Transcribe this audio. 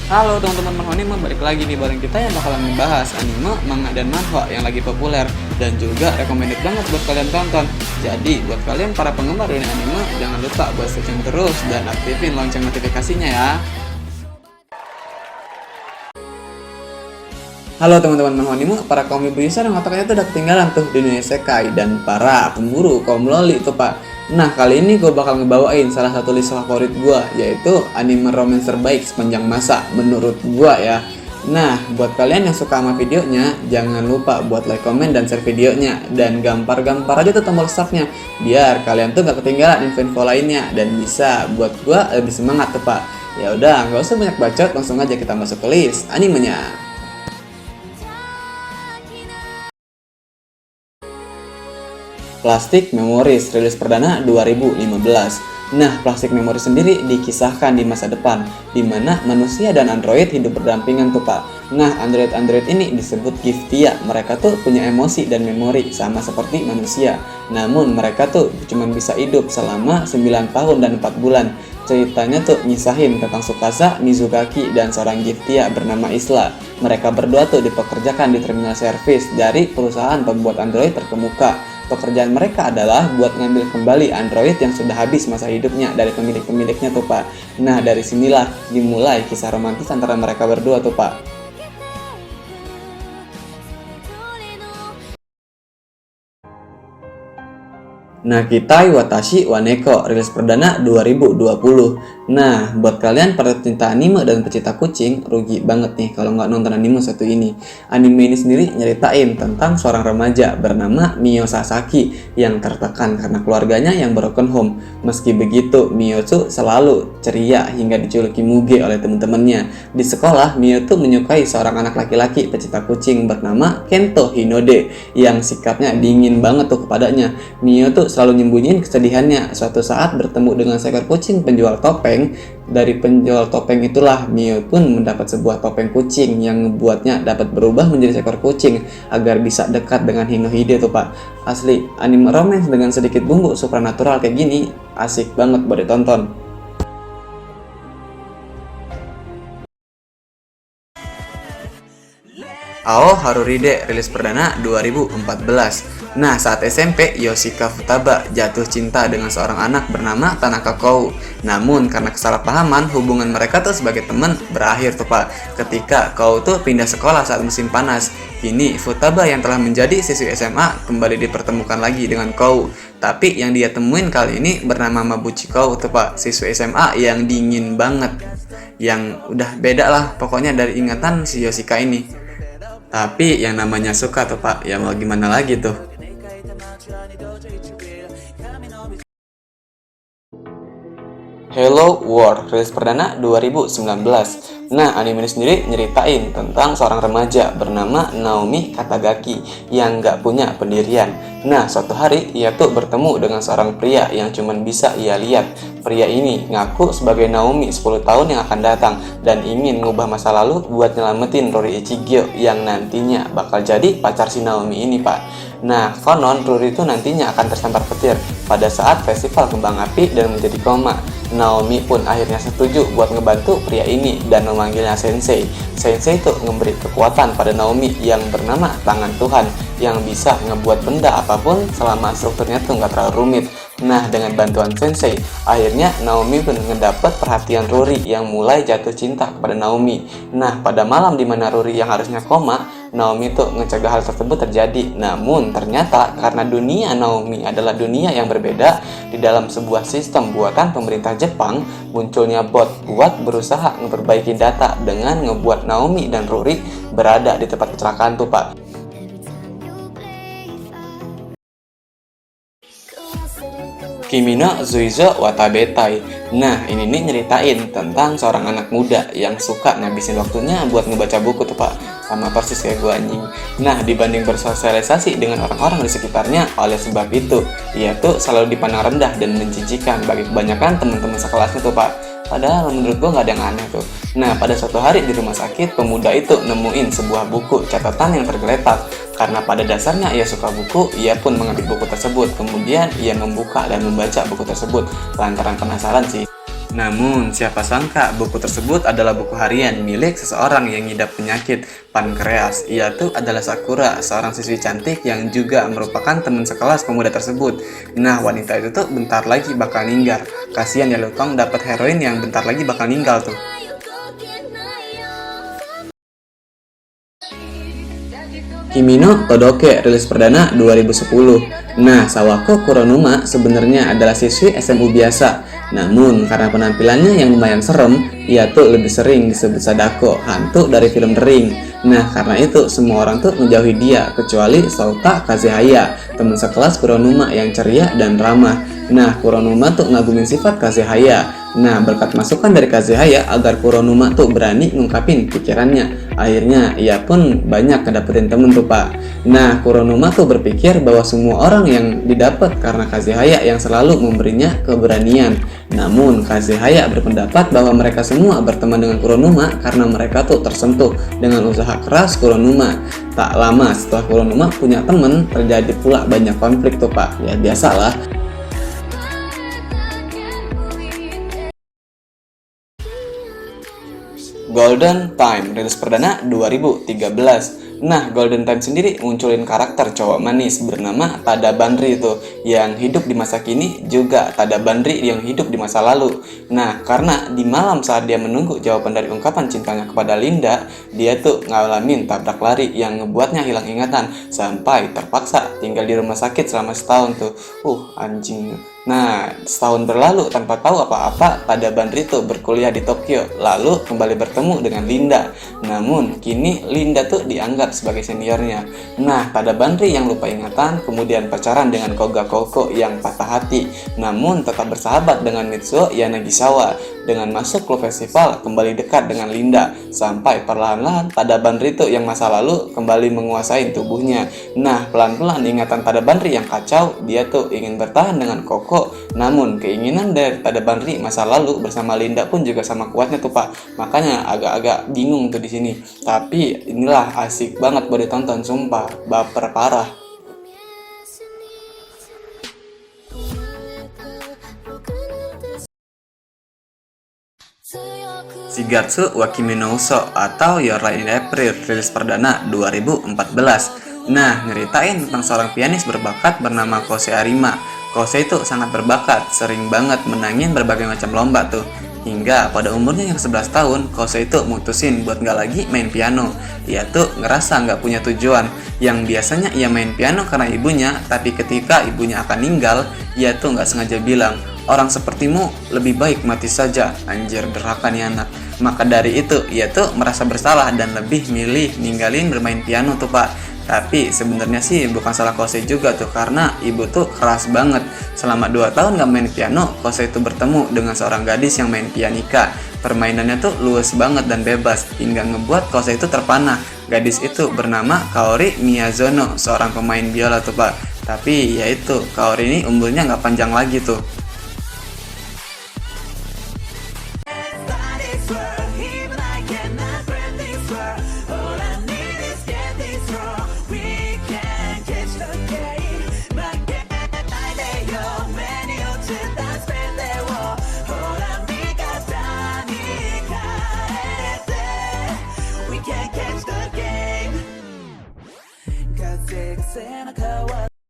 Halo teman-teman Manhwa, balik lagi nih bareng kita yang bakalan membahas anime, manga, dan manhwa yang lagi populer dan juga recommended banget buat kalian tonton. Jadi buat kalian para penggemar dunia anime, jangan lupa buat searching terus dan aktifin lonceng notifikasinya ya. Halo teman-teman Manhwa, para kaum ibu user yang otaknya tuh udah ketinggalan tuh di dunia isekai dan para pemburu kaum loli tuh pak. Nah kali ini gue bakal ngebawain salah satu list favorit gue, yaitu anime romance terbaik sepanjang masa menurut gue ya. Nah buat kalian yang suka sama videonya, jangan lupa buat like, comment, dan share videonya. Dan gampar-gampar aja tuh tombol subscribe-nya, biar kalian tuh gak ketinggalan info-info lainnya dan bisa buat gue lebih semangat tuh pak. Ya udah, nggak usah banyak bacot, langsung aja kita masuk ke list animenya. Plastic Memories rilis perdana 2015. Nah, Plastic Memories sendiri dikisahkan di masa depan, di mana manusia dan android hidup berdampingan tuh pak. Nah, android-android ini disebut Giftia. Mereka tuh punya emosi dan memori sama seperti manusia. Namun mereka tuh cuma bisa hidup selama 9 tahun dan 4 bulan. Ceritanya tuh nyisahin tentang Tsukasa, Mizukaki, dan seorang Giftia bernama Isla. Mereka berdua tuh dipekerjakan di terminal service dari perusahaan pembuat android terkemuka. Pekerjaan mereka adalah buat ngambil kembali android yang sudah habis masa hidupnya dari pemilik-pemiliknya tuh pak. Nah dari sinilah dimulai kisah romantis antara mereka berdua tuh pak. Nakitai Watashi wa Neko rilis perdana 2020. Nah, buat kalian para pecinta anime dan pecinta kucing, rugi banget nih kalau nggak nonton anime satu ini. Anime ini sendiri nyeritain tentang seorang remaja bernama Mio Sasaki yang tertekan karena keluarganya yang broken home. Meski begitu, Mio tuh selalu ceria hingga dijuluki Muge oleh teman-temannya. Di sekolah, Mio tuh menyukai seorang anak laki-laki pecinta kucing bernama Kento Hinode yang sikapnya dingin banget tuh kepadanya. Mio tuh selalu nyembunyiin kesedihannya. Suatu saat bertemu dengan seekor kucing penjual topeng. Dari penjual topeng itulah Mio pun mendapat sebuah topeng kucing yang membuatnya dapat berubah menjadi seekor kucing agar bisa dekat dengan Hinohide tuh pak. Asli, anime romance dengan sedikit bumbu supernatural kayak gini asik banget buat ditonton. Ao Haruride rilis perdana 2014. Nah, saat SMP, Yoshika Futaba jatuh cinta dengan seorang anak bernama Tanaka Kou. Namun, karena kesalahpahaman, hubungan mereka tuh sebagai teman berakhir tuh pak. Ketika Kou tuh pindah sekolah saat musim panas. Kini, Futaba yang telah menjadi siswi SMA kembali dipertemukan lagi dengan Kou. Tapi yang dia temuin kali ini bernama Mabuchi Kou tuh pak, siswi SMA yang dingin banget. Yang udah beda lah pokoknya dari ingatan si Yoshika ini. Tapi yang namanya suka tuh pak, ya mau gimana lagi tuh. Hello World rilis perdana 2019. Nah, anime ini sendiri nyeritain tentang seorang remaja bernama Naomi Katagaki yang gak punya pendirian. Nah, suatu hari ia tuh bertemu dengan seorang pria yang cuman bisa ia lihat. Pria ini ngaku sebagai Naomi 10 tahun yang akan datang dan ingin mengubah masa lalu buat nyelamatin Rori Ichigyo yang nantinya bakal jadi pacar si Naomi ini pak. Nah, konon Ruri itu nantinya akan tersambar petir pada saat festival kembang api dan menjadi koma. Naomi pun akhirnya setuju buat ngebantu pria ini dan memanggilnya Sensei. Sensei itu memberi kekuatan pada Naomi yang bernama Tangan Tuhan yang bisa ngebuat benda apapun selama strukturnya tuh nggak terlalu rumit. Nah, dengan bantuan Sensei, akhirnya Naomi pun mendapat perhatian Ruri yang mulai jatuh cinta kepada Naomi. Nah, pada malam dimana Ruri yang harusnya koma, Naomi tuh ngecegah hal tersebut terjadi. Namun ternyata karena dunia Naomi adalah dunia yang berbeda, di dalam sebuah sistem buatan pemerintah Jepang, munculnya bot buat berusaha memperbaiki data dengan ngebuat Naomi dan Ruri berada di tempat kecelakaan tuh pak. Kimi no Zuizo Watabetai. Nah, ini nih nyeritain tentang seorang anak muda yang suka ngabisin waktunya buat ngebaca buku tuh pak. Sama persis kayak gue anjing. Nah, dibanding bersosialisasi dengan orang-orang di sekitarnya, oleh sebab itu, ia tuh selalu dipandang rendah dan menjijikan bagi kebanyakan teman-teman sekelasnya tuh pak. Padahal menurut gue nggak ada yang aneh tuh. Nah, pada suatu hari di rumah sakit, pemuda itu nemuin sebuah buku catatan yang tergeletak. Karena pada dasarnya ia suka buku, ia pun mengambil buku tersebut. Kemudian ia membuka dan membaca buku tersebut lantaran penasaran sih. Namun, siapa sangka buku tersebut adalah buku harian milik seseorang yang ngidap penyakit pankreas. Ia tuh adalah Sakura, seorang siswi cantik yang juga merupakan teman sekelas pemuda tersebut. Nah, wanita itu tuh bentar lagi bakal meninggal. Kasihan ya Lutong dapat heroin yang bentar lagi bakal meninggal tuh. Kimi no Todoke rilis perdana 2010. Nah, Sawako Kuronuma sebenarnya adalah siswi SMU biasa. Namun, karena penampilannya yang lumayan serem, ia tuh lebih sering disebut Sadako, hantu dari film The Ring. Nah, karena itu semua orang tuh menjauhi dia, kecuali Souta Kazehaya, teman sekelas Kuronuma yang ceria dan ramah. Nah, Kuronuma tuh ngagumin sifat Kazehaya. Nah, berkat masukan dari Kazehaya agar Kuronuma tuh berani ngungkapin pikirannya. Akhirnya, ia pun banyak ngedapetin temen tuh, Pak. Nah, Kuronuma tuh berpikir bahwa semua orang yang didapat karena Kazehaya yang selalu memberinya keberanian. Namun, Kazehaya berpendapat bahwa mereka semua berteman dengan Kuronuma karena mereka tuh tersentuh dengan usaha keras Kuronuma. Tak lama setelah Kuronuma punya temen, terjadi pula banyak konflik tuh, Pak. Ya, biasalah. Golden Time rilis perdana 2013. Nah, Golden Time sendiri munculin karakter cowok manis bernama Tada Banri itu yang hidup di masa kini, juga Tada Banri yang hidup di masa lalu. Nah, karena di malam saat dia menunggu jawaban dari ungkapan cintanya kepada Linda, dia tuh ngalamin tabrak lari yang ngebuatnya hilang ingatan sampai terpaksa tinggal di rumah sakit selama setahun tuh. Anjing. Nah, setahun berlalu tanpa tahu apa-apa, Tada Banri tuh berkuliah di Tokyo, lalu kembali bertemu dengan Linda. Namun, kini Linda tuh dianggap sebagai seniornya. Nah, Tada Banri yang lupa ingatan, kemudian pacaran dengan Koga Koko yang patah hati, namun tetap bersahabat dengan Mitsuo Yanagisawa. Dengan masuk klub festival, kembali dekat dengan Linda, sampai perlahan-lahan Tada Banri tuh yang masa lalu kembali menguasai tubuhnya. Nah, pelan-pelan ingatan Tada Banri yang kacau, dia tuh ingin bertahan dengan Koko. Namun, keinginan dari Tada Banri masa lalu bersama Linda pun juga sama kuatnya tuh, Pak. Makanya agak-agak bingung tuh di sini. Tapi inilah asik banget buat ditonton, sumpah, baper parah. Shigatsu wa Kimi no Uso atau Your Lie in April rilis perdana 2014. Nah, nyeritain tentang seorang pianis berbakat bernama Kose Arima. Kose itu sangat berbakat, sering banget menangin berbagai macam lomba tuh. Hingga pada umurnya yang 11 tahun, Kose itu mutusin buat nggak lagi main piano. Ia tuh ngerasa nggak punya tujuan. Yang biasanya ia main piano karena ibunya, tapi ketika ibunya akan meninggal, ia tuh nggak sengaja bilang, "Orang sepertimu lebih baik mati saja." Anjir, durhaka nih anak. Maka dari itu, ia tuh merasa bersalah dan lebih milih ninggalin bermain piano tuh, Pak. Tapi sebenarnya sih bukan salah Kose juga tuh, karena ibu tuh keras banget. Selama 2 tahun gak main piano, Kose itu bertemu dengan seorang gadis yang main pianika. Permainannya tuh luas banget dan bebas, hingga ngebuat Kose itu terpana. Gadis itu bernama Kaori Miyazono, seorang pemain biola tuh, Pak. Tapi ya itu, Kaori ini umurnya gak panjang lagi tuh.